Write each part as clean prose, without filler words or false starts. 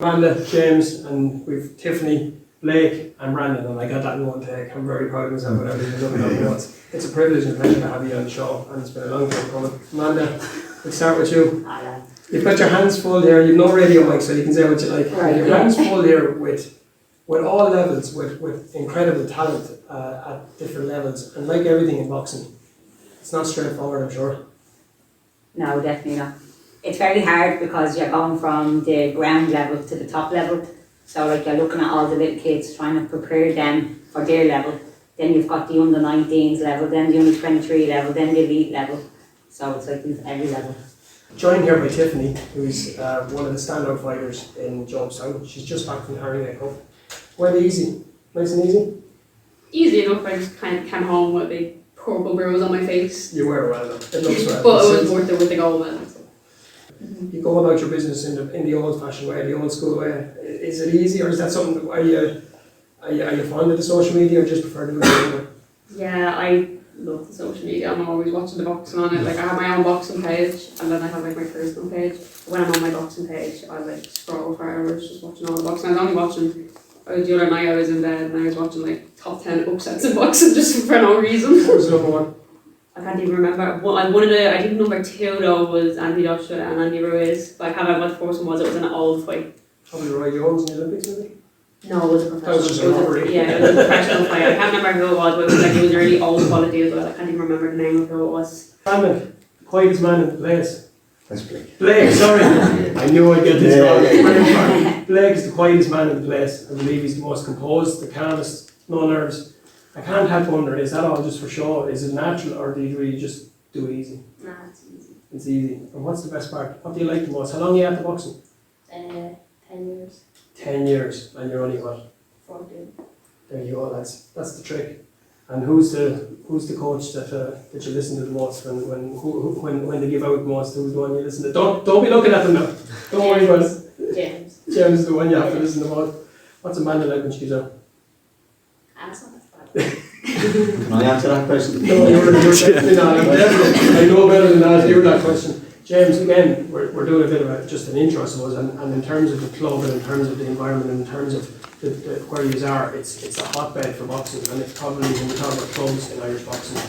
Amanda, James, and we've Tiffany, Blake, and Brandon, and I got that in one take. I'm very proud of myself without even looking at the notes. It's a privilege and a pleasure to have you on the show, and it's been a long time coming. Amanda, we'll start with you. You've got your hands full here. You've no radio mic, so you can say what you like. Right. Your hands full here with all levels, with incredible talent at different levels, and like everything in boxing, it's not straightforward, I'm sure. No, definitely not. It's very hard because you're going from the ground level to the top level. So like you're looking at all the little kids, trying to prepare them for their level. Then you've got the under 19s level, then the under 23 level, then the elite level. So it's like every level. Joined here by Tiffany, who's one of the standout fighters in Jobstown. She's just back from the Harringay Cup. Went easy, nice and easy. Easy enough. I just kind of came home with a big purple bruise on my face. You wear well though. It looks well. But it was worth it with the gold medal. So. You go about your business in the old-fashioned way, the old-school way. Is it easy, or is that something? Are you fond of the social media, or just prefer to do it? Yeah, I love the social media. I'm always watching the boxing on it. Like I have my own boxing page, and then I have like my personal page. When I'm on my boxing page, I like scroll for hours just watching all the boxing. I was only watching. The other night I was in bed and I was watching like top 10 upsets in boxing just for no reason. What was number one? I can't even remember. I think number 2 though was Andy Joshua and Andy Ruiz. But I can't remember what the first one was. It was an old fight. Probably Roy Jones in the Olympics, maybe? No, it was a professional. That was just a robbery. Yeah, it was a professional fight. I can't remember who it was, but it was like it was really old quality as well. I can't even remember the name of who it was. Brandon, quietest man in the place. That's Blake. Blake, sorry. I knew I'd get this wrong. Blake is the quietest man in the place. I believe he's the most composed, the calmest, no nerves. I can't help wondering, is that all just for show? Is it natural, or do you really just do it easy? Nah, it's easy. It's easy. And what's the best part? What do you like the most? How long are you at the boxing? 10 years. 10 years, and you're only what? 14. There you go, that's the trick. And who's the coach that you listen to the most when they give out the most? Who's the one you listen to? Don't be looking at them now. Don't worry about it. James. James is the one you have to listen to most. What's Amanda like when she's out? Can I answer that question? No, you're definitely not. I know better than that. You're that question. James, again, we're doing a bit of just an intro, I suppose, and in terms of the club, and in terms of the environment, and in terms of where you are, it's a hotbed for boxing, and it's probably, when we talk about clubs in Irish boxing,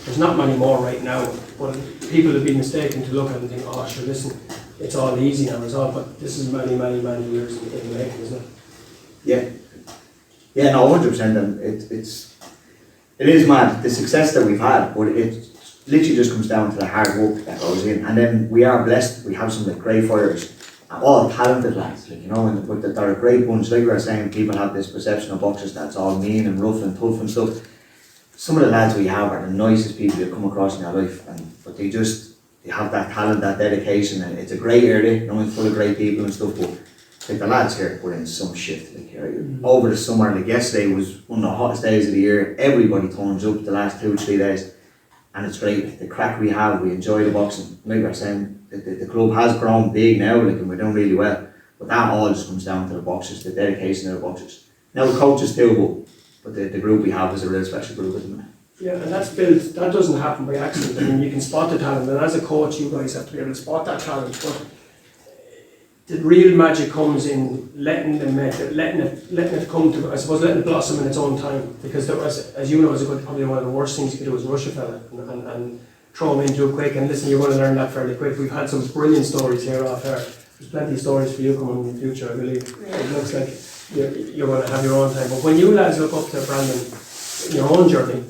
there's not many more right now, but people have been mistaken to look at it and think, oh sure, listen, it's all easy now, it's all, but this is many years in the making, isn't it? Yeah, no, 100%, and it is mad, the success that we've had, but it literally just comes down to the hard work that goes in, and then we are blessed, we have some like great fighters, all talented lads, like, you know, but they're a great bunch. Like we were saying, people have this perception of boxers that's all mean and rough and tough and stuff. Some of the lads we have are the nicest people you've come across in your life, but they have that talent, that dedication, and it's a great area, you know, it's full of great people and stuff, but like the lads here put in some shit, like over the summer, like yesterday was one of the hottest days of the year, everybody turns up the last 2 or 3 days, and it's great, like, the crack we have, we enjoy the boxing. Like we were saying, the club has grown big now, like, and we're doing really well, but that all just comes down to the boxers, the dedication of the boxers. Now the coaches too, but the group we have is a real special group, isn't it? Yeah, and that's built, that doesn't happen by accident. I mean, you can spot the talent, and as a coach you guys have to be able to spot that talent, but the real magic comes in letting it come to, I suppose, letting it blossom in its own time, because there was, as you know, probably one of the worst things you could do is rush a fella and throw him into it quick, and listen, you're going to learn that fairly quick. We've had some brilliant stories here off air. There's plenty of stories for you coming in the future, I believe. Yeah. It looks like you're going to have your own time, but when you lads look up to Brandon, your own journey,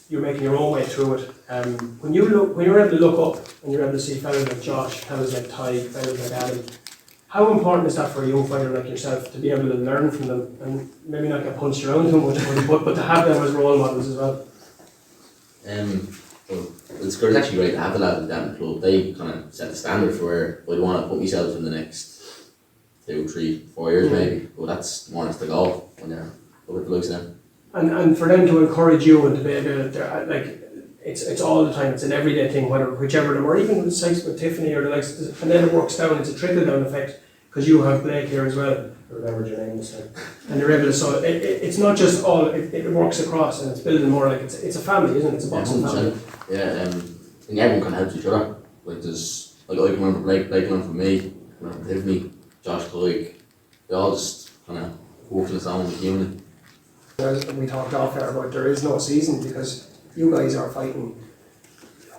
you're making your own way through it. When you're able to look up and you're able to see fellas like Josh, fellas like Ty, fellas like Adam, how important is that for a young fighter like yourself to be able to learn from them and maybe not get punched around too much, but to have them as role models as well? Well, it's actually great to have the lads down in the club. They kind of set the standard for where I want to put myself in the next 2, 3, 4 years maybe. But that's more or less the goal when you're looking at the looks of them. And for them to encourage you and to be able to, like, it's all the time, it's an everyday thing, whichever of them, or even with Sykes with Tiffany or the likes, and then it works down, it's a trickle down effect, because you have Blake here as well, I remembered your name this time, and you're able to, so it's not just all, it works across, and it's building more like, it's a family, isn't it? It's a boxing family. Yeah, and everyone can help each other. Like I can remember Blake learned from me, remember Tiffany, Josh Cloyd, they all just kind of work in its own unit. As we talked off there about there is no season because you guys are fighting,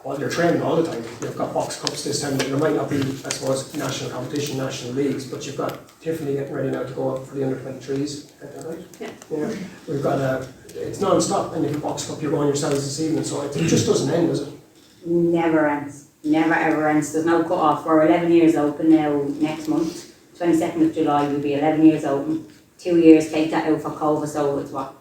well, you're training all the time. You've got box cups this time, there might not be, I suppose, national competition, national leagues, but you've got Tiffany getting ready now to go up for the under-23s, is that right? Yeah. We've got it's non-stop, and if you box cup, you're going yourselves this evening, so it just doesn't end, does it? Never ends. Never ever ends. There's no cut off. We're 11 years open now next month. 22nd of July we'll be 11 years open. 2 years, take that out for COVID, so it's what?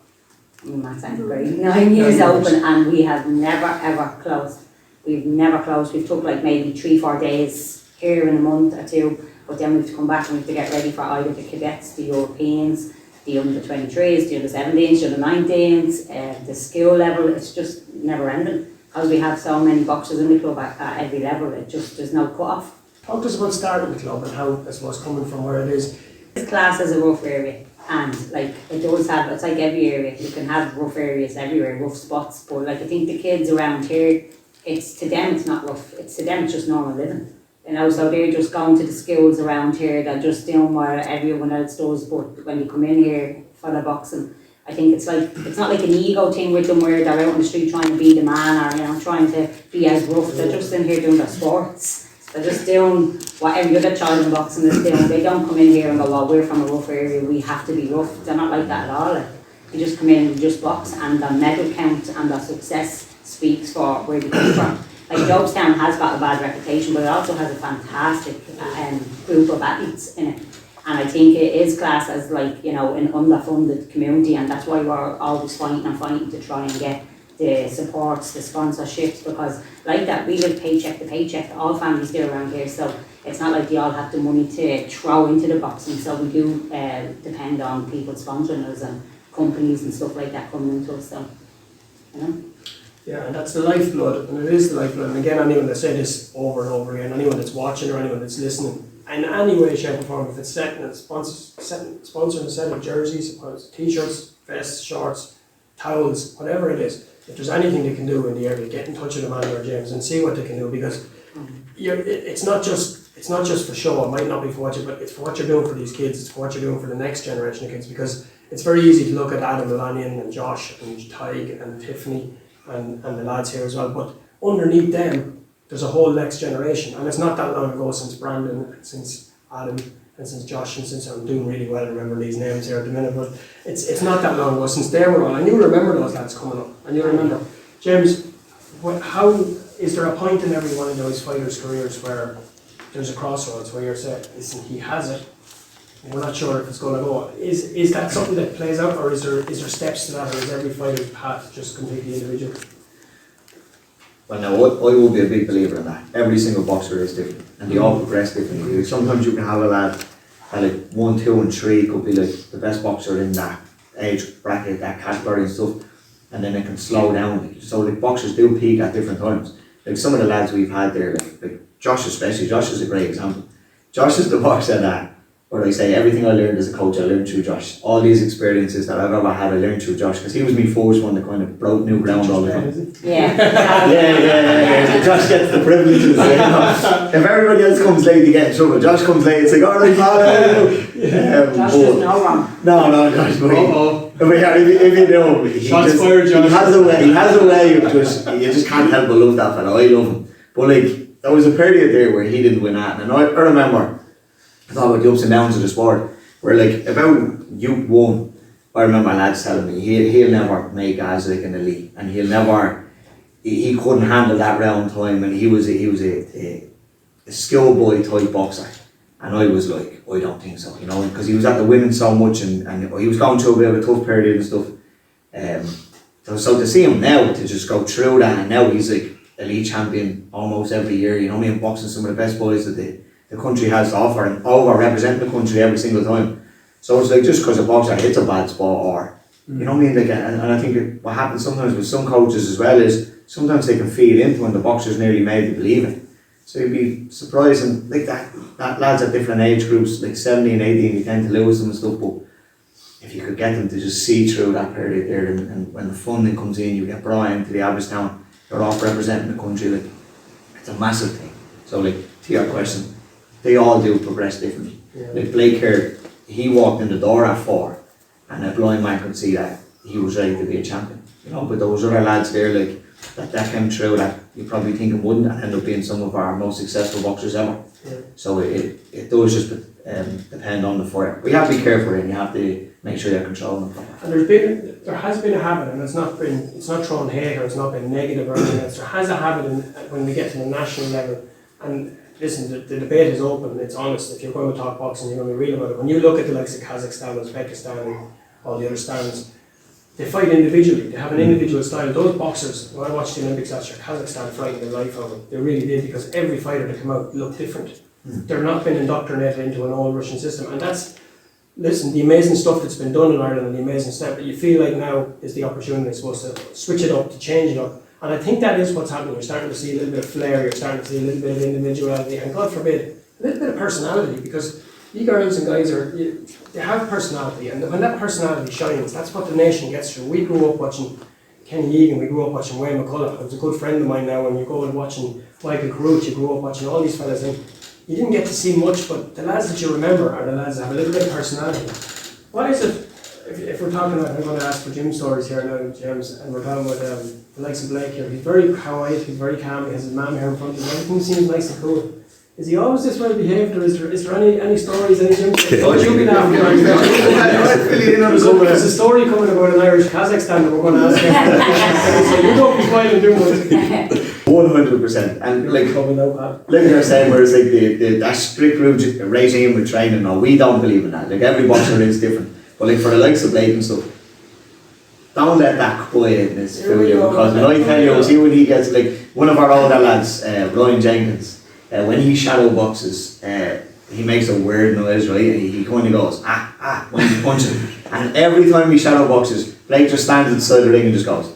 I mean, that sounds great. 9 years open, and we have never ever closed. We've never closed. We've took like maybe 3-4 days here in a month or two, but then we've to come back and we have to get ready for either the cadets, the Europeans, the under 23s, the under 17s, the under 19s, the skill level. It's just never ending because we have so many boxers in the club at every level. It just, there's no cut off. Talk to us about starting the club and how, I suppose, coming from where it is. This class is a rough area, and like it does have, it's like every area, you can have rough areas everywhere, rough spots, but like I think the kids around here, it's to them it's not rough, it's to them it's just normal living. You know, so they're just going to the schools around here, they're just doing what everyone else does, but when you come in here for the boxing, I think it's like, it's not like an ego thing with them where they're out on the street trying to be the man or, you know, trying to be as rough. They're just in here doing their sports. They're just doing what every other child in boxing is doing. They don't come in here and go, well, we're from a rough area, we have to be rough. They're not like that at all. Like, you just come in and just box, and the medal count and the success speaks for where you come from. Like Jobstown has got a bad reputation, but it also has a fantastic group of athletes in it. And I think it is classed as like, you know, an underfunded community, and that's why we're always fighting to try and get the supports, the sponsorships, because like that, we live paycheck to paycheck, all families do around here, so it's not like they all have the money to throw into the boxing, so we do depend on people sponsoring us and companies and stuff like that coming into us, so, you know. Yeah, and that's the lifeblood, and it is the lifeblood. And again, anyone that say this over and over again, anyone that's watching or anyone that's listening, in any way, shape or form, if it's sponsoring a set of jerseys, or t-shirts, vests, shorts, towels, whatever it is, if there's anything they can do in the area, get in touch with Amanda or James and see what they can do, because it's not just for show. It might not be for what you, but it's for what you're doing for these kids. It's for what you're doing for the next generation of kids, because it's very easy to look at Adam Melanian and Josh and Tig and Tiffany and the lads here as well, but underneath them there's a whole next generation, and it's not that long ago since Brandon, since Adam, and since Josh, and since I'm doing really well remembering these names here at the minute, but it's not that long ago since they were all, and you remember those lads coming up, and you remember, James, how, is there a point in every one of those fighters' careers where there's a crossroads where you're saying, listen, he has it, we're not sure if it's going to go, is that something that plays out, or is there steps to that, or is every fighter's path just completely individual? Well, no, I will be a big believer in that. Every single boxer is different, and they all progress differently. Sometimes you can have a lad at like 1, 2 and 3 could be like the best boxer in that age bracket, that category and stuff, and then it can slow down. So like boxers do peak at different times. Like some of the lads we've had there, like Josh especially, Josh is a great example. Josh is the boxer that, or I say, everything I learned as a coach, I learned through Josh. All these experiences that I've ever had, I learned through Josh, because he was my first one that kind of broke new ground all the time. Yeah. Josh gets the privileges. If everybody else comes late, they get in trouble. Josh comes late, it's like, alright, pal. Josh does no wrong. No, Josh, if you know, he has a way of just, you just can't help but love that fella. I love him. But like, there was a period there where he didn't win that, and I remember, I thought about the ups and downs of the sport, where like about youth 1, I remember lads telling me he'll never make as like an elite, and he couldn't handle that round time, and he was a schoolboy type boxer, and I was like, I don't think so, you know, because he was at the winning so much, and he was going through a bit of a tough period and stuff. So to see him now, to just go through that, and now he's like elite champion almost every year, you know, me and boxing some of the best boys that the country has to offer, and representing the country every single time. So it's like, just because a boxer hits a bad spot, or you know what I mean, like, and I think what happens sometimes with some coaches as well is sometimes they can feed into when the boxer's nearly made to believe it. So you'd be surprised, and like that lads at different age groups, like 17 and 18, you tend to lose them and stuff, but if you could get them to just see through that period there, and when the funding comes in, you get brought into the Jobstown, you're off representing the country, like, it's a massive thing. So like, to your question, they all do progress differently. Yeah. Like Blake here, he walked in the door at 4, and a blind man could see that he was ready to be a champion. You know, but those other lads there, like that came through that you probably think it wouldn't, and end up being some of our most successful boxers ever. Yeah. So it does just depend on the fighter. But you have to be careful, and you have to make sure you're controlling them. And there has been a habit, and it's not thrown hate or it's not been negative or anything else. There has a habit when we get to the national level, and listen, the debate is open, it's honest. If you're going to talk boxing, you're going to be real about it. When you look at the likes of Kazakhstan, Uzbekistan, and all the other stands, they fight individually. They have an individual style. Those boxers, when I watched the Olympics last year, Kazakhstan fighting their life out of it. They really did, because every fighter that came out looked different. They're not been indoctrinated into an old Russian system, and that's, listen, the amazing stuff that's been done in Ireland and the amazing stuff, but you feel like now is the opportunity, I suppose, to switch it up, to change it up. And I think that is what's happening. You're starting to see a little bit of flair, you're starting to see a little bit of individuality, and God forbid, a little bit of personality, because you girls and guys they have personality, and when that personality shines, that's what the nation gets through. We grew up watching Kenny Egan, we grew up watching Wayne McCullough. It was a good friend of mine now, and you go and watching Michael Caruth, you grew up watching all these fellas, and you didn't get to see much, but the lads that you remember are the lads that have a little bit of personality. What is it, if we're talking about, I'm going to ask for Jim stories here now, James, and we're talking about the likes of Blake here. He's very quiet, he's very calm, he has his mum here in front of him, everything seems nice and cool. Is he always this well behaved, or is there any stories, any Jim stories? There's a story coming about an Irish Kazakhstan that we're going to ask him. So you don't be smiling too much. 100%. And like you're saying, where it's like that strict regime with training, no, we don't believe in that. Like every boxer is different. But like for the likes of Blake and stuff, don't let that quietness fool you, because when I tell you, see when he gets, like one of our older lads, Ryan Jenkins, when he shadow boxes, he makes a weird noise, right? He kind of goes, when he's punching. And every time he shadow boxes, Blake just stands inside the ring and just goes,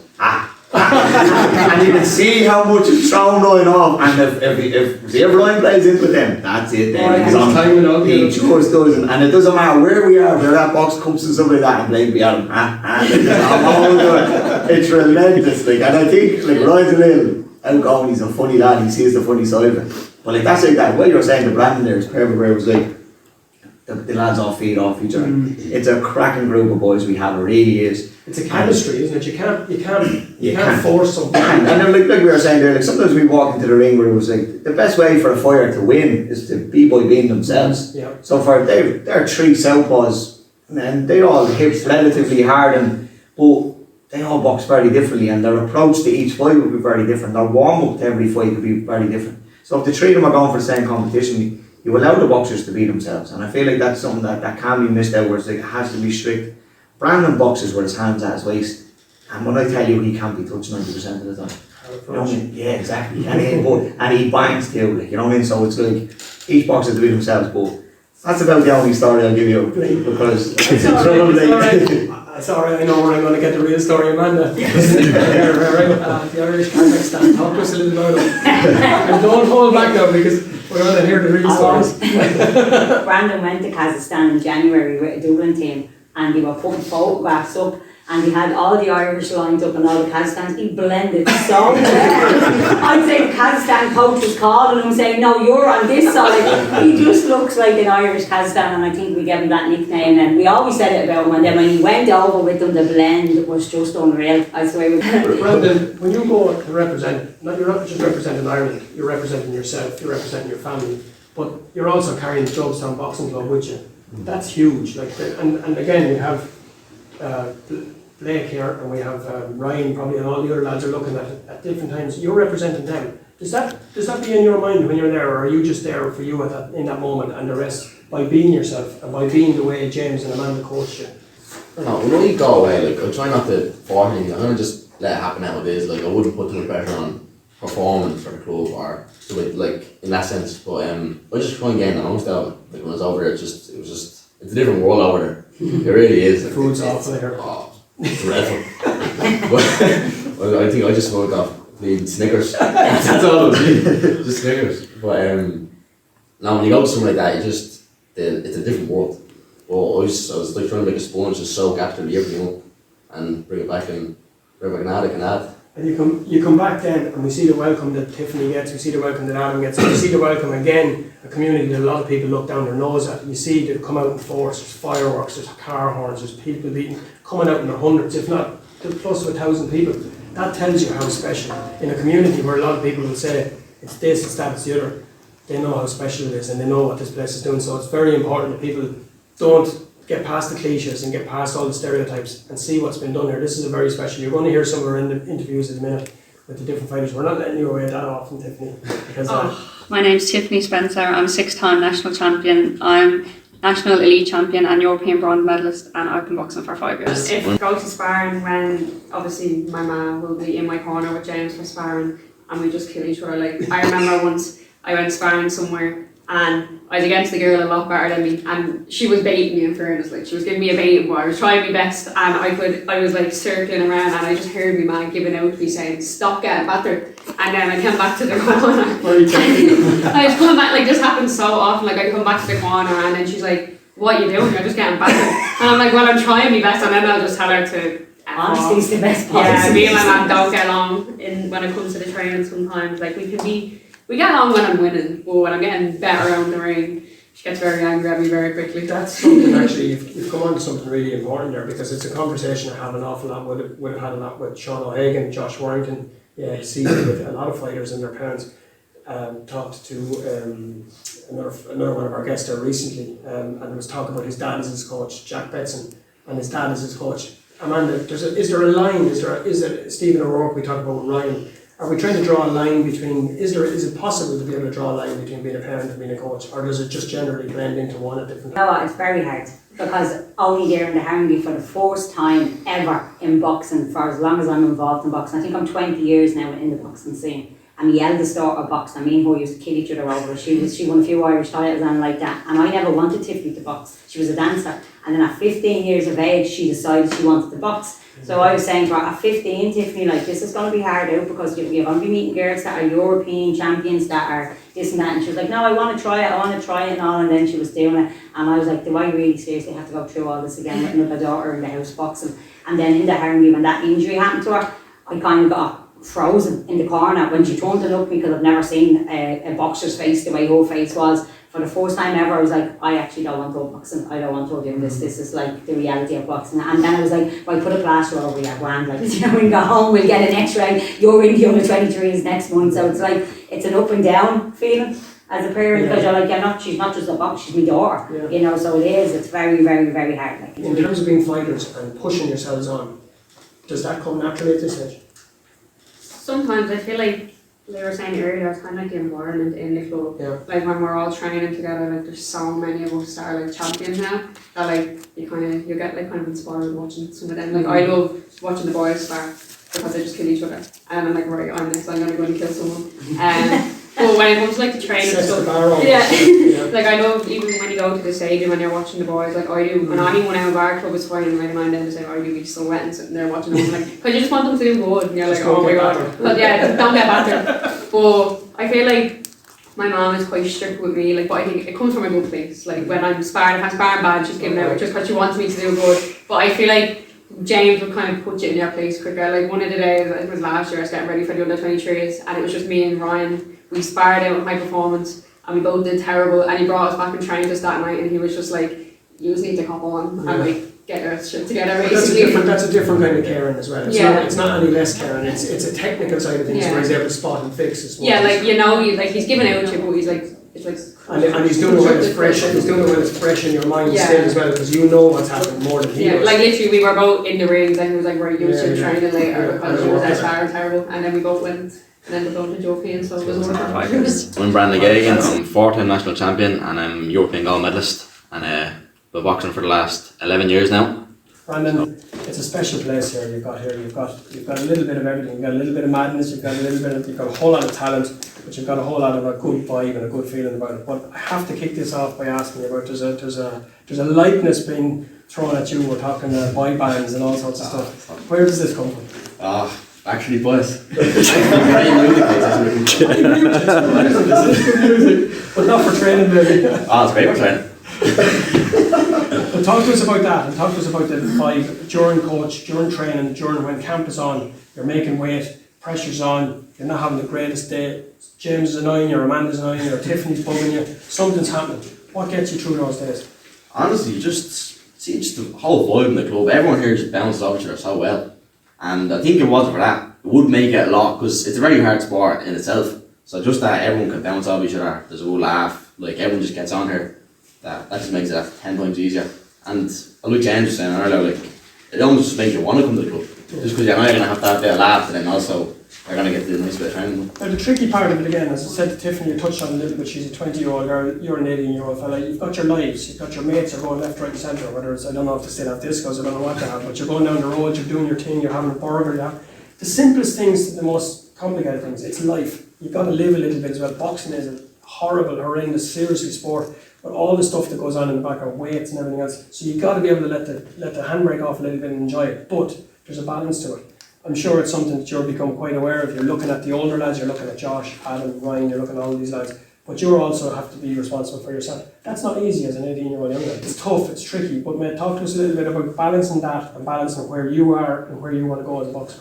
and you can see how much is thrown Ryan off, and if Ryan plays into them, that's it then. He just does, and it doesn't matter where we are, where that box comes and stuff like that, and Blake be at him, it's relentless, like, and I think like Ryan's a little outgoing, he's a funny lad, he sees the funny side of it. But like that's like that, what you were saying to Brandon there is perfect, where it was like the lads all feed off each other. It's a cracking group of boys we have, it really is. It's a chemistry, isn't it? You can't force something. And then like we were saying there, like sometimes we walk into the ring where it was like the best way for a fighter to win is to be by being themselves. Yeah. So for they're 3 southpaws, and they all hit relatively hard, but they all box very differently, and their approach to each fight will be very different. Their warm up to every fight will be very different. So if the 3 of them are going for the same competition, you allow the boxers to be themselves, and I feel like that's something that can be missed out, where it's like it has to be strict. Brandon boxes with his hands at his waist, and when I tell you he can't be touched 90% of the time, you know what I mean? Yeah, exactly. And he bangs too, like, you know what I mean? So it's like each boxer to be themselves, but that's about the only story I'll give you, because it's alright, I know where I'm going to get the real story, Amanda. The Irish Kazakhstan, talk to us a little about it. And don't hold back now, because we're going to hear the real stories. Brandon went to Kazakhstan in January with a Dublin team, and they were putting photographs up, and he had all the Irish lined up and all the Kazakhstans. He blended so well. I'd say the Kazakhstan coach was calling him saying, no, you're on this side. He just looks like an Irish Kazakhstan, and I think we gave him that nickname, and we always said it about him, and then when he went over with them, the blend was just unreal, I swear. Brandon, when you go to represent, you're not just representing Ireland, you're representing yourself, you're representing your family, but you're also carrying the Jobstown Boxing Club with you. That's huge. Like, and again, we have Blake here, and we have Ryan probably, and all the other lads are looking at different times. You're representing them. Does that be in your mind when you're there, or are you just there for you in that moment, and the rest by being yourself and by being the way James and Amanda coached you? No, when I go away, like I try not to force anything. I'm gonna just let it happen how it is. Like I wouldn't put too much pressure on performing for the club or so it, like in that sense. But I just try and gain the most out of it. Like when I was over there, it's a different world over there. It really is. The food's awful here. Oh, it's dreadful. But I think I just smoked off the Snickers. That's all it was. Just Snickers. But now when you go to somewhere like that, it's a different world. Well, I was like trying to make a sponge, just soak absolutely everything up and bring it back and wherever I can add, I can add. And you come back then, and we see the welcome that Tiffany gets, we see the welcome that Adam gets, and we see the welcome again, a community that a lot of people look down their nose at. You see they come out in force, there's fireworks, there's car horns, there's people coming out in their hundreds, if not close to 1,000 people. That tells you how special, in a community where a lot of people will say, it's this, it's that, it's the other, they know how special it is and they know what this place is doing. So it's very important that people don't get past the cliches and get past all the stereotypes and see what's been done here. This is a very special. You're going to hear some of our interviews in a minute with the different fighters. We're not letting you away that often, Tiffany. Because, my name's Tiffany Spencer. I'm 6-time national champion. I'm national elite champion and European bronze medalist, and I've been boxing for 5 years. If I go to sparring, when obviously my mum will be in my corner with James for sparring, and we just kill each other. Like, I remember once I went sparring somewhere and I was against the girl a lot better than me, and she was baiting me, in fairness. Like, she was giving me a baiting, but I was trying my best, and I was like circling around, and I just heard my man giving out to me saying, stop getting battered. And then I came back to the corner. I was coming back, like, this happens so often. Like, I come back to the corner and then she's like, what are you doing? You're just getting battered. And I'm like, well, I'm trying my best, and then I'll just tell her to Honesty is the best policy. yeah, me and my man don't get along when it comes to the training sometimes. Like, we get along when I'm winning, but when I'm getting better around the ring, she gets very angry at me very quickly. that's something actually, you've come on to something really important there, because it's a conversation I have an awful lot would have had a lot with Geoghegan, Josh Warrington. Yeah, he sees it with a lot of fighters and their parents. Talked to another one of our guests there recently, and was talking about his dad as his coach, Jack Bateson, and his dad as his coach. Amanda, is there a line? Is there Stephen O'Rourke? We talk about Ryan. Are we trying to draw a line between? Is it possible to be able to draw a line between being a parent and being a coach, or does it just generally blend into one at different? You know what, it's very hard, because only there in the Harringay for the first time ever in boxing, for as long as I'm involved in boxing. I think I'm 20 years now in the boxing scene. And the eldest daughter boxed, and me and her used to kill each other over. She won a few Irish titles and like that. And I never wanted Tiffany to box. She was a dancer. And then at 15 years of age, she decided she wanted to box. So I was saying to her, at 15, Tiffany, like, this is going to be hard out, because you're going to be meeting girls that are European champions, that are this and that. And she was like, no, I want to try it and all. And then she was doing it. And I was like, do I really seriously have to go through all this again with another daughter in the house boxing? And then in the Harringay, when that injury happened to her, I kind of got frozen in the corner when she turned to look at me, because I've never seen a boxer's face the way her face was. For the first time ever, I was like, I actually don't want to go boxing. I don't want to do this. This is like the reality of boxing. And then I was like, well, put a plaster over your grand, like, you know, when you go home, we'll get an X-ray. You're in the under 23s next month. So it's like, it's an up and down feeling as a parent, because you're like, she's not just a boxer, she's my daughter. You know, so it is. It's very, very, very hard. Like, in terms of being fighters and pushing yourselves on, does that come naturally at this stage? Sometimes I feel like they were saying earlier, it's kind of like the environment in the club. Yeah. Like, when we're all training together, like, there's so many of us that are like champions now, that like you get like kind of inspired watching some of them. Like, I love watching the boys spar, because they just kill each other, and I'm like, right, I'm next, I'm gonna go and kill someone. But when it comes to like the training stuff, like, I love, even when you go to the stadium and you're watching the boys, like I do, and anyone out of our club is fighting, like, and I'm then to say, oh, you'd be so wet and sitting there watching them, like, because you just want them to do good, and you're like, oh my god, but yeah, don't get battered. But I feel like my mom is quite strict with me, like, but I think it comes from a good place. Like, when I'm sparring, if I'm sparring bad, she's giving out just because she wants me to do good. But I feel like James would kind of put you in your place quicker. Like, one of the days, it was last year, I was getting ready for the under 23s, and it was just me and Ryan. We sparred out with High Performance, and we both did terrible, and he brought us back and trained us that night, and he was just like, you just need to cop on and like get your shit together, basically. That's a different kind of caring as well. It's not any less caring, it's a technical side of things where he's able to spot and fix as well. Yeah, like, you know, he's giving out to you, but he's like, it's like, and he's doing it when it's fresh, in your mind still as well, because you know what's happening more than he does. Like, literally, we were both in the rings, and he was like, right, you should train it later, because you was sparring terrible, and then we both went. And then the golden European, so it was worth it. I'm Brandon Geoghegan. I'm 4-time national champion, and I'm European gold medalist, and been boxing for the last 11 years now. Brandon, it's a special place here. You've got a little bit of everything. You've got a little bit of madness. You've got a whole lot of talent, but you've got a whole lot of a good vibe and a good feeling about it. But I have to kick this off by asking you about there's a likeness being thrown at you. We're talking boy bands and all sorts of stuff. Where does this come from? Actually, boys. But not for training, maybe. It's great for training. But talk to us about that, and talk to us about the vibe during coach, during training, during when camp is on. You're making weight. pressure's on, you're not having the greatest day, James is annoying you, or Amanda's annoying you, or Tiffany's bugging you, something's happening. What gets you through those days? Honestly, just the whole vibe in the club. Everyone here just bounces off each other so well, and I think if it wasn't for that, it would make it a lot, because it's a very hard sport in itself. So just that everyone can bounce off each other, there's a good laugh, like everyone just gets on here. That just makes it 10 times easier. And like James was saying earlier, like it almost just makes you want to come to the club, just because you're not going to have that bit of laugh, and then also you're going to get the nice bit of training. Now the tricky part of it again, as I said to Tiffany, you touched on a little bit, she's a 20-year-old girl, you're an 18-year-old fella, you've got your lives, you've got your mates are going left, right and centre, whether it's, I don't know if they still have discos, I don't know what they have, but you're going down the road, you're doing your thing, you're having a burger, the simplest things to the most complicated things, it's life. You've got to live a little bit as well. Boxing is a horrible, horrendous, seriously sport, but all the stuff that goes on in the background, weights and everything else, so you've got to be able to let the handbrake off a little bit and enjoy it, but there's a balance to it. I'm sure it's something that you've become quite aware of. You're looking at the older lads, you're looking at Josh, Hatton, Ryan, you're looking at all these lads, but you also have to be responsible for yourself. That's not easy as an 18-year-old young lad. It's tough, it's tricky, but may talk to us a little bit about balancing that and balancing where you are and where you want to go as a boxer.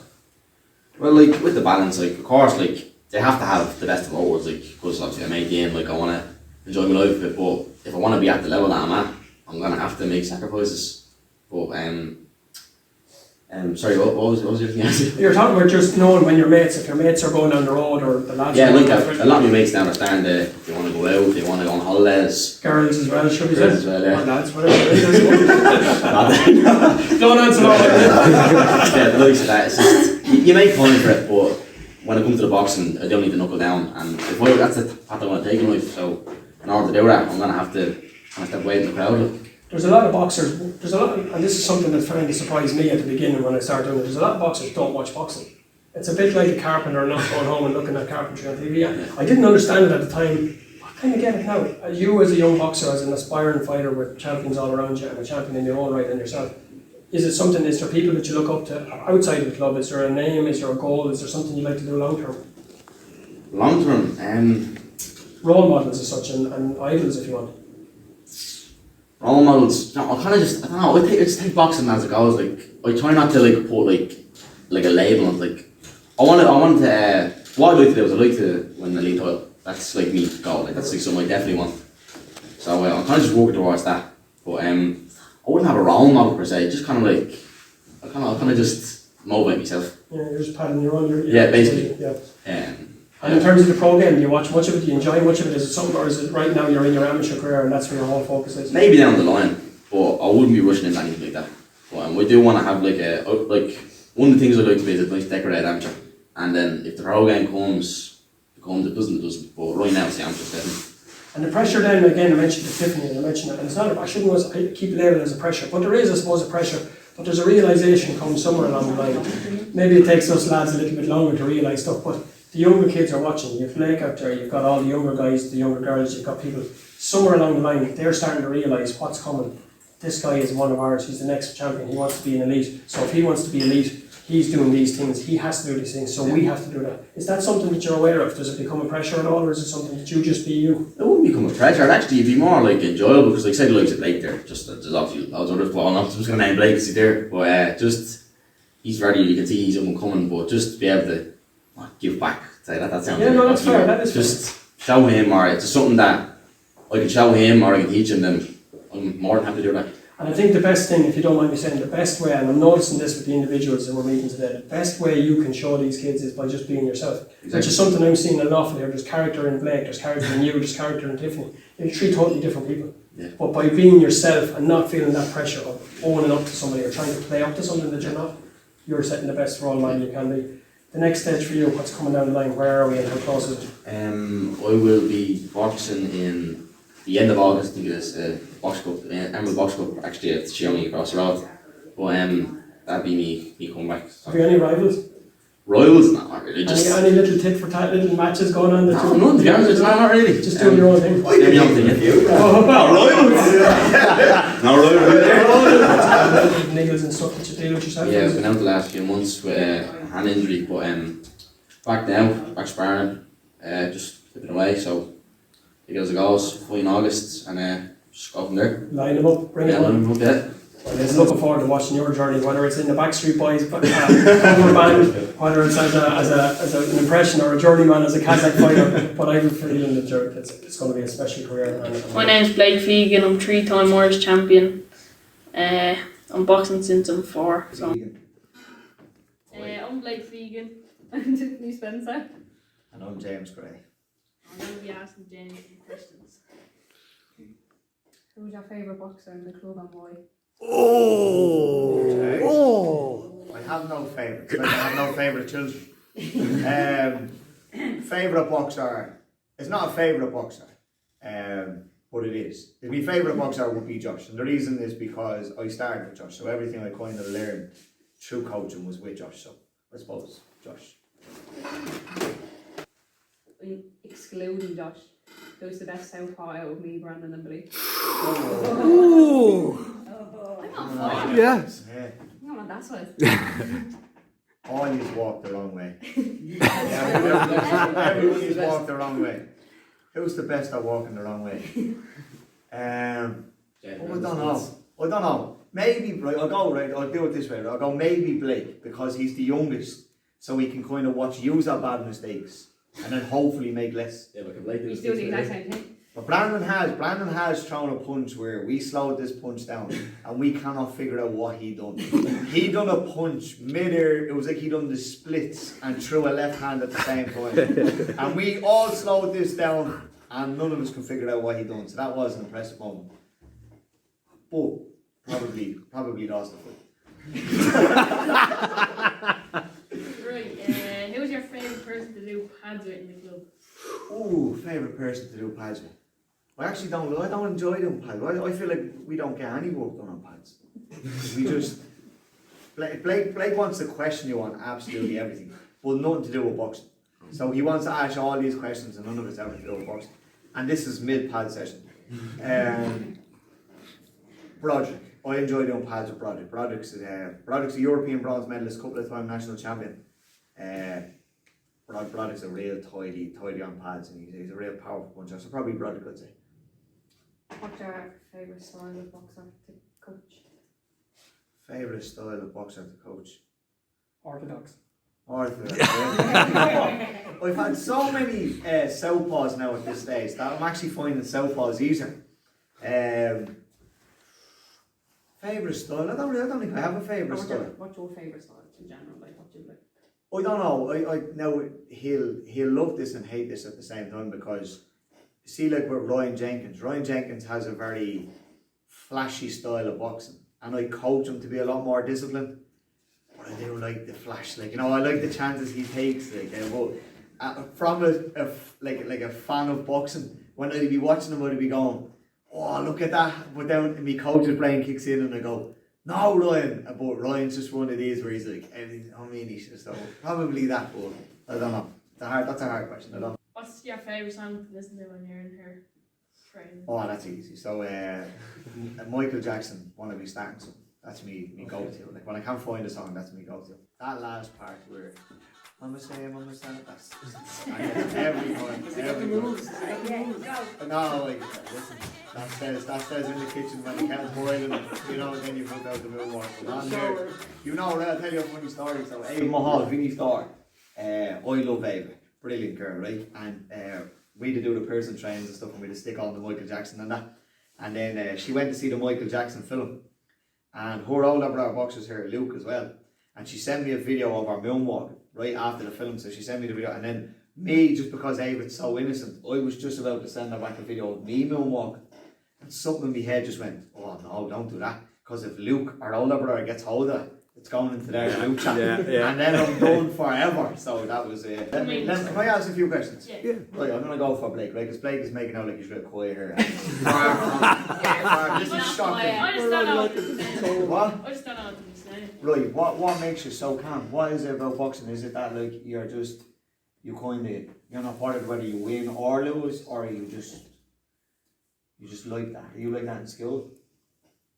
Well, like with the balance, like of course, like they have to have the best of all worlds, like because obviously I'm 18, like I want to enjoy my life a bit, but if I want to be at the level that I'm at, I'm gonna have to make sacrifices. But sorry, what was your thing? You're talking about just knowing when your mates, if your mates are going down the road or the lads. Yeah, like a lot of my mates now are starting to, they want to go out, they want to go on holidays. Girls as well, should we say? Girls as well, yeah. Or lads, whatever it is. Don't answer that. Yeah, the likes of that. It's just, you make fun for it, but when it comes to the boxing, I don't need to knuckle down. And that's the path I want to take in life. So in order to do that, I'm going to have to step away from the crowd. Like. There's a lot of boxers, and this is something that kind of surprised me at the beginning when I started doing it, there's a lot of boxers who don't watch boxing. It's a bit like a carpenter not going home and looking at carpentry on TV. I didn't understand it at the time. I kind of get it now. You as a young boxer, as an aspiring fighter with champions all around you and a champion in your own right and yourself, is there people that you look up to outside of the club? Is there a name, is there a goal, is there something you'd like to do long term? Long term? Role models as such and idols if you want. Role models, no, I don't know, I just take boxing as it goes, like, I try not to like put like a label on it, like, what I'd like to do is I'd like to win the league title, that's like me goal, like, that's like something I definitely want, so I'm kind of just working towards that, but I wouldn't have a role model per se, just kind of like, I kind of just motivate myself. Yeah, you're just paddling your own. Yeah, basically. Yeah. And in terms of the pro game, do you watch much of it? Do you enjoy much of it? Is it something, or is it right now you're in your amateur career and that's where your whole focus is? Maybe down the line, but I wouldn't be rushing into anything like that. But we do want to have like one of the things I like to be is a nice decorated amateur, and then if the pro game comes, it doesn't. But right now it's the amateur setting. And the pressure then, again, I mentioned to Tiffany, and I mentioned it, and it's not, I keep labelling it as a pressure, but there is, I suppose, a pressure, but there's a realisation comes somewhere along the line. Maybe it takes us lads a little bit longer to realise stuff, but the younger kids are watching, you've Blake out there, you've got all the younger guys, the younger girls, you've got people, somewhere along the line, they're starting to realise what's coming. This guy is one of ours, he's the next champion, he wants to be an elite, so if he wants to be elite, he's doing these things, he has to do these things, so we have to do that. Is that something that you're aware of? Does it become a pressure at all, or is it something that you just be you? It wouldn't become a pressure, it'd actually be more like enjoyable, because like I said, the likes of Blake there, just there's obviously loads of others blowing up, so I'm just going to name Blake as he's there, but he's ready, you can see he's up and coming, but just to be able to give back, say that sounds that's fair, that is just fair. Show him, or it's something that I can show him or I can teach him, then I'm more than happy to do that. And I think the best thing, if you don't mind me saying, the best way, and I'm noticing this with the individuals that we're meeting today, the best way you can show these kids is by just being yourself. Exactly. Which is something I'm seeing an awful here. There's character in Blake, there's character in you, there's character in Tiffany. You're three totally different people. Yeah. But by being yourself and not feeling that pressure of owning up to somebody or trying to play up to something that you're not, you're setting the best role model you can be. The next stage for you, what's coming down the line? Where are we and how close is it? I will be boxing in the end of August. I think it is Box Cup, Emerald Box Cup. Actually, it's Chsntelle across the road. But that'd be me coming back. Have you any rivals? Rivals? No, not really. Just any little tit for tat, little matches going on? No, none. To be honest, not really. Just doing your own thing. I can jump in you. Oh, rivals. No rivals. Niggles and stuff that you deal with yourself. Yeah, I've been out the last few months with a hand injury, but back now, back sparring, just slipping away. So it goes, fight in August, and just go from there. Line them up, bring them them up. Yeah. Well, I'm looking forward to watching your journey, whether it's in the Backstreet Boys cover band, whether it's as an impression or a journeyman as a Kazakh fighter. But I have a feeling that it's going to be a special career. My name's Blake Fegan. I'm 3-time Irish champion. I'm boxing since I'm 4. So. I'm Blake Fegan. I'm Tiffany Spencer. And I'm James Gray. I'm going to be asking James some questions. Who's your favourite boxer in the club and why? I have no favourites. I have no favourite children. Favourite boxer. It's not a favourite boxer. But it is. My favourite boxer would be Josh. And the reason is because I started with Josh. So everything I kind of learned through coaching was with Josh. So I suppose Josh. Excluding Josh, who's the best southpaw out of me, Brandon and Blake? I'm not fine. Yeah. No, not that side. Always walk the wrong way. Everybody's walked the wrong way. Who's the best at walking the wrong way? I don't know. Maybe, right, I'll do it this way. I'll go maybe Blake, because he's the youngest, so he can kind of watch use our bad mistakes and then hopefully make less. Yeah, but can Blake do He's this doing the today? exact same thing. But Brandon has thrown a punch where we slowed this punch down and we cannot figure out what he done. He done a punch mid-air, it was like he done the splits and threw a left hand at the same time. And we all slowed this down and none of us can figure out what he done. So that was an impressive moment. But probably lost the fight. Right, who's your favourite person to do pads with in the club? Ooh, favourite person to do pads with. I actually don't enjoy doing pads. I feel like we don't get any work done on pads. We just Blake wants to question you on absolutely everything, but nothing to do with boxing. So he wants to ask you all these questions and none of it's ever to do with boxing. And this is mid-pad session. Broderick. I enjoy doing pads with Broderick. Broderick's a European bronze medalist, couple of time national champion. Broderick's a real tidy on pads, and he's a real powerful puncher. So probably Broderick, I'd say. What's your favourite style of boxer to coach? Favourite style of boxer to coach? Orthodox. I've had so many southpaws now at this stage that I'm actually finding southpaws easier. Favourite style? I don't think I have a favourite style. What's your favourite style in general? Like, what do you like? I don't know. I know he'll love this and hate this at the same time, because see, like with Ryan Jenkins has a very flashy style of boxing, and I coach him to be a lot more disciplined. But I do like the flash, like, you know, I like the chances he takes, like, from a fan of boxing. When I'd be watching him, I'd be going, oh, look at that, but then my coach's brain kicks in and I go, no, Ryan. But Ryan's just one of these where he's like, he's just, so probably that, but I don't know. That's a hard question. I don't know. What's your favourite song to listen to when you're in her training? Oh, that's easy. So, Michael Jackson, Wanna Be Starting Something. That's me go-to. Like, when I can't find a song, that's me go-to. That last part where I'm the same, that's every time. No, like, listen, that says in the kitchen when the kettle boiling, you know, then you put out the moonwalk. But on there, you know, I'll tell you a funny story. So, Ava Mahal, Vinnie Starr, I love Ava, brilliant girl, right? And we'd do the person trains and stuff, and we'd stick on the Michael Jackson and that. And then she went to see the Michael Jackson film, and her older brother boxers here, Luke, as well. And she sent me a video of our moonwalk right after the film. So she sent me the video, and then me, just because Ava's so innocent, I was just about to send her back a video of me moonwalk, and something in my head just went, oh no, don't do that, because if Luke, our older brother, gets hold of it, it's going into their group chat, and then I'm done forever. So that was it. Can I ask a few questions? Yeah. Right, I'm gonna go for Blake, right? Because Blake is making out like he's real quiet here. This is shocking. I just don't know what to say. What? I just don't know what to say. Right, what makes you so calm? What is it about boxing? Is it that like you're not bothered whether you win or lose, or you just like that? Are you like that in school?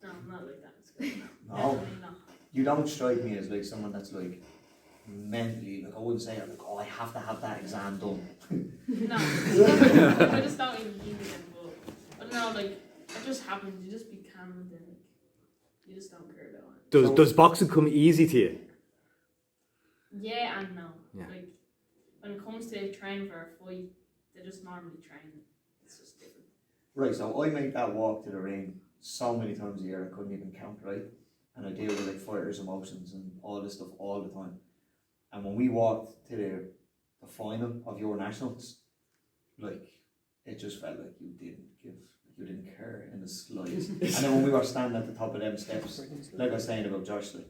No, I'm not like that in school. No. Definitely not. You don't strike me as like someone that's like mentally, like I wouldn't say like, oh, I have to have that exam done. No. I just don't even think of them, but I don't know, like, it just happens, you just be calm and then, like, You just don't care about it. Does boxing come easy to you? Yeah and no. Yeah. Like, when it comes to training for a fight, they just normally train. It's just different. Right, so I make that walk to the ring so many times a year I couldn't even count, right? And I deal with like fighters' emotions and all this stuff all the time. And when we walked to the final of your nationals, like, it just felt like you didn't care in the slightest. And then when we were standing at the top of them steps, like I was saying about Josh, like,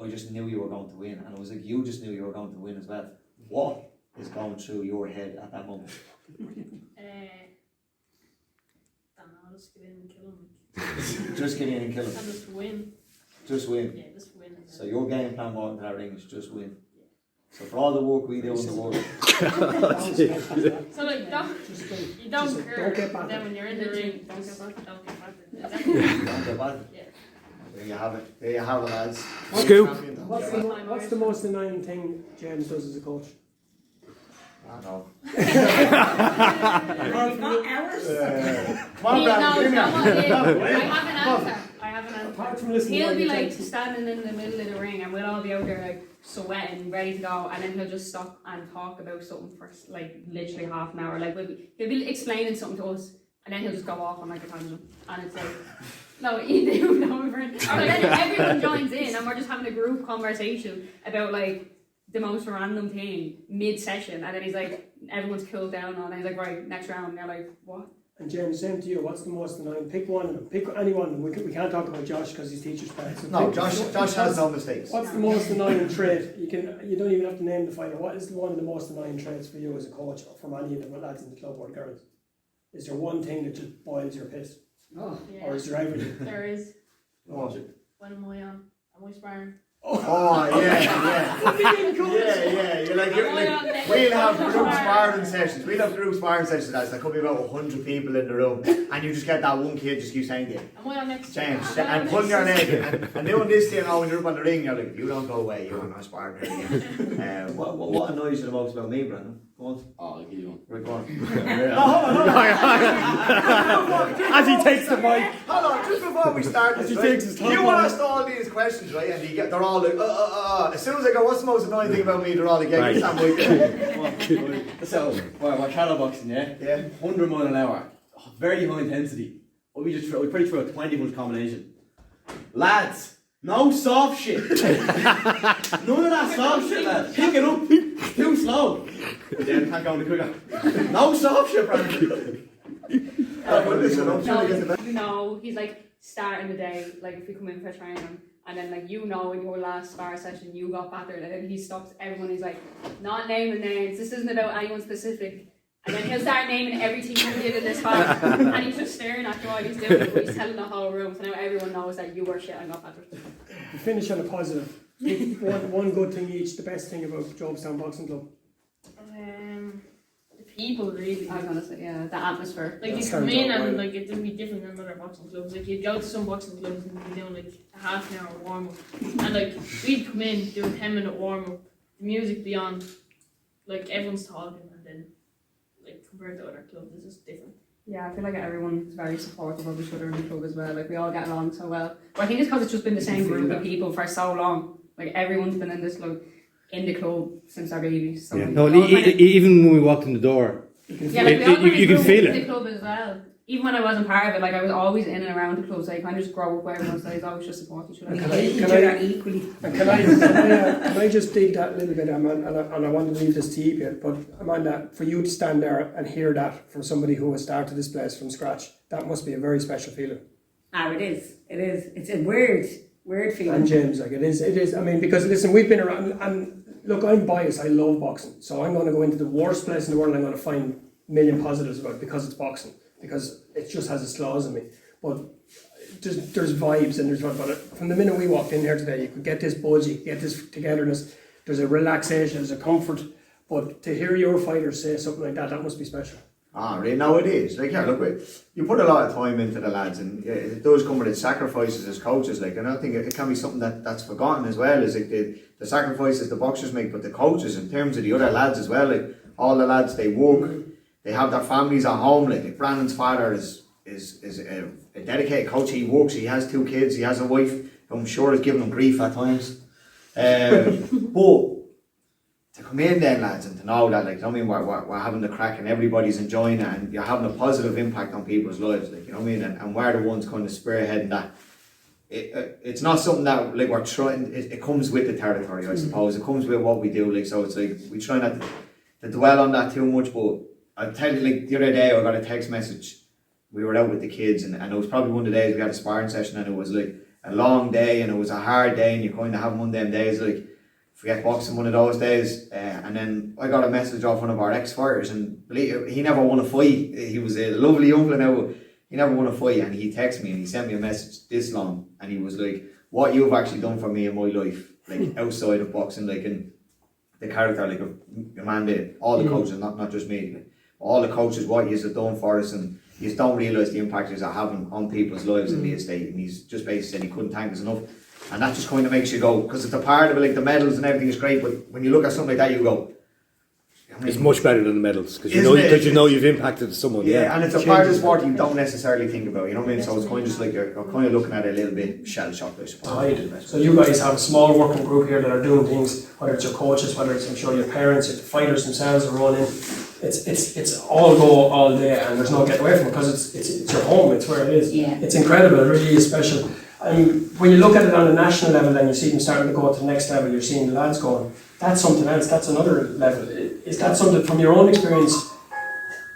I just knew you were going to win, and it was like you just knew you were going to win as well. What is going through your head at that moment? Don't know, just get in and kill him. Just get in and kill him. And just win. Just win. Yeah, just win. So your game plan walking to that ring is just win. So for all the work we do in the world. So like, you don't care. Don't get back. Then when you're in the ring, don't get back. Don't get bad. Yeah. There you have it. There you have it, lads. Scoop. What's the most annoying thing James does as a coach? I know. We've got hours. Come on, Brandon, I have an answer. Apart from listening He'll to be what you like think. standing in the middle of the ring and we'll all be out there like sweating, ready to go, and then he'll just stop and talk about something for like literally half an hour. Like he'll be explaining something to us and then he'll just go off on like a tangent, and it's like, no, you do, no, my friend. Or then everyone joins in and we're just having a group conversation about like the most random thing mid-session, and then he's like, everyone's cooled down on, and he's like, right, next round, and they're like, what? And James, same to you. What's the most annoying? Pick one of them. Pick any one of them. We can't talk about Josh because he's teacher's pet. So No, pick- Josh has no mistakes. What's the most annoying trait? You don't even have to name the fighter. What is one of the most annoying traits for you as a coach, or from any of the lads in the club or the girls? Is there one thing that just boils your piss, Yeah, or is there everything? there is. Oh, When am I on? Am I sparring? yeah. You're like, we'll have group sparring sessions. Lads. There could be about 100 people in the room, and you just get that one kid just keeps saying to you, Am I on next? James, and pulling your leg and doing this thing now when you're up on the ring. You're like, if you don't go away, you're not sparring here again. What annoys you the most about me, Brandon? Go on. Oh, I'll give you one. Right, go on. As he takes the mic. Hold on, just before we start this, He right, takes his top you off. asked all these questions, right, and they're all like, As soon as I go, what's the most annoying thing about me, they're all like, yeah, Right. you stand with So, we're shadow boxing, yeah? Yeah. 100 mile an hour, very high intensity. We pretty throw a 20-punch combination. Lads, no soft shit. None of that soft shit, lads. Pick it up. Too slow. Yeah, can't go any quicker. No soft shit, Brandon. No, he's like starting the day, like if you come in for training, and then like in your last spar session you got battered, and then he stops everyone. He's like, not naming names. This isn't about anyone specific. And then he'll start naming everything you did in this fight, and he's just staring at you while he's doing it. But he's telling the whole room, so now everyone knows that you were shit and got battered. We finish on a positive. Pick one good thing each. The best thing about Jobstown Boxing Club. The people really. I was gonna say, yeah, the atmosphere. Like, you come in and like it would be different than other boxing clubs. Like, you'd go to some boxing clubs and you'd be doing like a half an hour warm up, and like we'd come in, do a 10-minute warm up, the music be on, like everyone's talking, and then like compared to other clubs, it's just different. Yeah, I feel like everyone's very supportive of each other in the club as well. Like, we all get along so well. But I think it's because it's just been the same group of people for so long. Like, everyone's been in this in the club since our babies. So Yeah. we No, all kind of- even when we walked in the door, yeah, like, we all kind of you can grew up feel in it. the club as well. Even when I wasn't part of it, like, I was always in and around the club, so I kind of just grow up where everyone says, always just support each other. And can I equally. And can I just dig that a little bit, Amanda, and I want to leave this to you, Pete, but Amanda, for you to stand there and hear that from somebody who has started this place from scratch, that must be a very special feeling. Ah, it is. It's a weird feeling. And James, like, it is. I mean, because listen, we've been around, and look, I'm biased. I love boxing, so I'm going to go into the worst place in the world. And I'm going to find a million positives about it because it's boxing, because it just has its flaws in me. But there's vibes and there's what about it. From the minute we walked in here today, you could get this buzz, you could get this togetherness. There's a relaxation, there's a comfort. But to hear your fighters say something like that must be special. Ah, really? No, it is. Like, yeah, look, you put a lot of time into the lads, and yeah, it does come with its sacrifices as coaches. Like, and I think it can be something that's forgotten as well. Is like the sacrifices the boxers make, but the coaches in terms of the other lads as well. Like, all the lads, they work, they have their families at home. Like Brandon's father is is a dedicated coach. He works, he has 2 kids, he has a wife, I'm sure is giving him grief at times. But to come in then, lads, and to know that, like, I mean, we're having the crack and everybody's enjoying it and you're having a positive impact on people's lives, like, you know what I mean, and we're the ones kind of spearheading that. It's not something that, like, we're trying, it comes with the territory, I suppose. It comes with what we do, like, so it's like, we try not to dwell on that too much, but I'll tell you, like, the other day I got a text message. We were out with the kids and it was probably one of the days we had a sparring session and it was like a long day and it was a hard day and you kind of have one of them days, like, forget boxing, one of those days. And then I got a message off one of our ex-fighters, and believe he never won a fight. He was a lovely uncle now, he never won a fight, and he texted me and he sent me a message this long and he was like, what you've actually done for me in my life, like outside of boxing, like, in the character, like, a man did, all the coaches, not just me, like, all the coaches, what you've done for us, and you just don't realise the impact you're having on people's lives in the estate. And he's just basically said he couldn't thank us enough. And that just kind of makes you go, because it's a part of it, like the medals and everything is great, but when you look at something like that, you go, I mean, It's much better than the medals because Isn't it? you know you've impacted someone. yeah, and it's a part of the sport you don't necessarily think about, you know what I mean? So it's kind of just like you're kind of looking at it a little bit shell-shocked, I suppose. Right. So you guys have a small working group here that are doing things, whether it's your coaches, whether it's, I'm sure, your parents, your fighters themselves are running. It's all go all day, and there's no getting away from it because it's your home. It's where it is. Yeah. It's incredible. It really is special. And when you look at it on a national level, then you see them starting to go to the next level. You're seeing the lads going. That's something else. That's another level. Is that something from your own experience?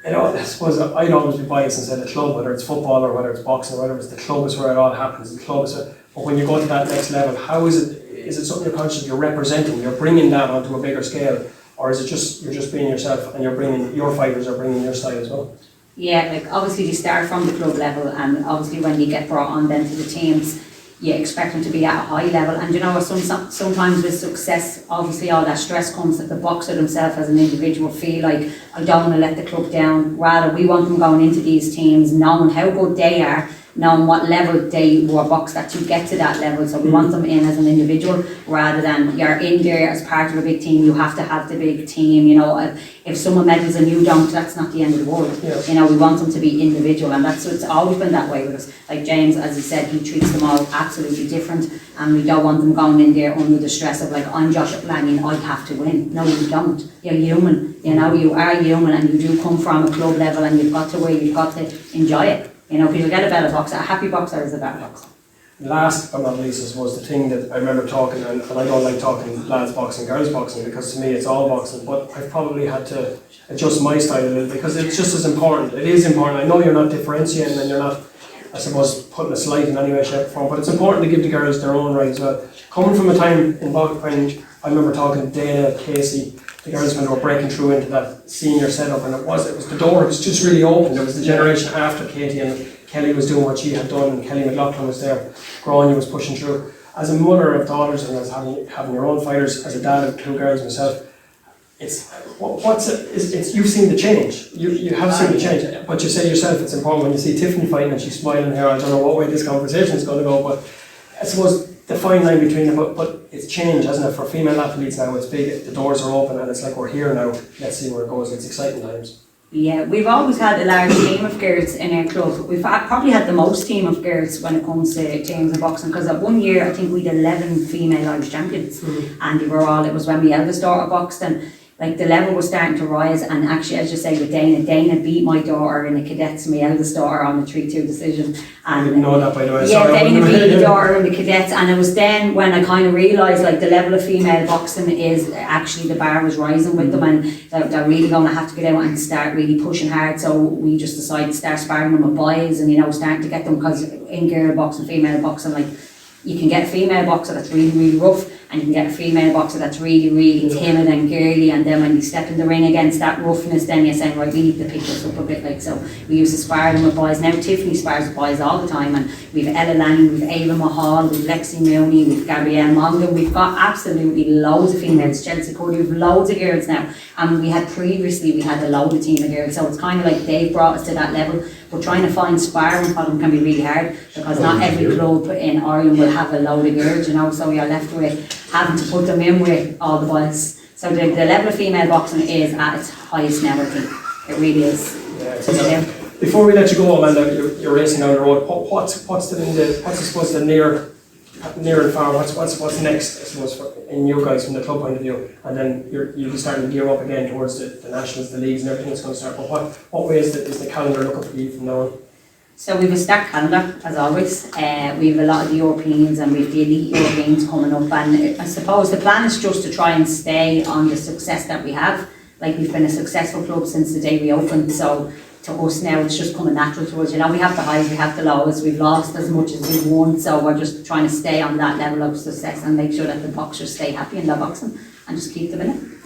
You know, I suppose I'd always be biased and say the club, whether it's football or whether it's boxing or whatever, it's the club is where it all happens. The club is where, but when you go to that next level, how is it? Is it something you're conscious you're representing? You're bringing that onto a bigger scale, or is it just you're just being yourself and you're bringing your fighters are bringing your style as well? Yeah, like obviously you start from the club level, and obviously when you get brought on then to the teams, you expect them to be at a high level. And you know, sometimes with success, obviously all that stress comes that the boxer himself as an individual feel like, I don't want to let the club down. Rather, we want them going into these teams knowing how good they are, knowing what level they were boxed at to get to that level. So we want them in as an individual rather than you're in there as part of a big team. You have to have the big team. You know, if someone medals and you don't, that's not the end of the world. Yeah. You know, we want them to be individual, and it's always been that way with us. Like James, as he said, he treats them all absolutely different, and we don't want them going in there under the stress of like, I'm Josh Lanyon, I have to win. No, you don't. You're human. You know, you are human, and you do come from a club level, and you've got to where you've got to enjoy it. You know, people get a better boxer. A happy boxer is a better boxer. Last but not least, I suppose the thing that I remember talking, and I don't like talking lads boxing, girls boxing, because to me it's all boxing, but I've probably had to adjust my style a little because it's just as important. It is important. I know you're not differentiating and you're not, I suppose, putting a slight in any way, shape or form, but it's important to give the girls their own right as well. Coming from a time in boxing when I remember talking to Dana, Casey, the girls when they were breaking through into that senior setup, and it was the door was just really open. There was the generation after Katie, and Kelly was doing what she had done, and Kelly McLaughlin was there, Grania was pushing through. As a mother of daughters and as having your own fighters, as a dad of 2 girls myself, you've seen the change. You have seen the change, but you say yourself it's important when you see Tiffany fighting and she's smiling here. I don't know what way this conversation is going to go, but I suppose the fine line between them, but it's changed, hasn't it? For female athletes now, it's big, the doors are open, and it's like we're here now, let's see where it goes. It's exciting times. Yeah, we've always had a large team of girls in our club. We've probably had the most team of girls when it comes to teams of boxing, because at one year I think we had 11 female Irish champions, and it was when my eldest daughter boxed, and like the level was starting to rise. And actually, as you say, with Dana beat my daughter in the cadets, my eldest daughter, on a 3-2 decision. And I didn't know that, by the way. yeah, Sorry, Dana beat my daughter in the cadets, and it was then when I kind of realised like the level of female boxing is actually, the bar was rising with them, and they're really going to have to get out and start really pushing hard. So we just decided to start sparring them with boys, and you know, starting to get them, because in girl boxing, female boxing, like you can get a female boxer that's really, really rough, and you can get a female boxer that's really, really timid and girly, and then when you step in the ring against that roughness, then you're saying, right, we need to pick this up a bit. Like, so we used to spar them with boys. Now Tiffany spars with boys all the time, and we've Ella Lanning, we've Ava Mahal, we've Lexi Mooney, we've Gabrielle Mongan, we've got absolutely loads of females, Chelsea Cody, we've loads of girls now, and we had a load of team of girls, so it's kind of like they've brought us to that level. But trying to find sparring for them can be really hard, because not every club in Ireland will have a load of girls, you know, so you're left with having to put them in with all the boys. So the level of female boxing is at its highest now, I think. It really is. Yeah, Before we let you go, Amanda, you're racing down the road. What's I suppose the near and far? What's next? I suppose in you guys from the club point of view, and then you'll be starting to gear up again towards the nationals, the leagues, and everything that's going to start. But what way is the calendar looking for you from now on? So we have a stacked calendar, as always. We have a lot of the Europeans and we have the elite Europeans coming up, and I suppose the plan is just to try and stay on the success that we have. Like, we've been a successful club since the day we opened, so to us now it's just coming natural to us. You know, we have the highs, we have the lows, we've lost as much as we've won, so we're just trying to stay on that level of success and make sure that the boxers stay happy in their boxing and just keep them in it.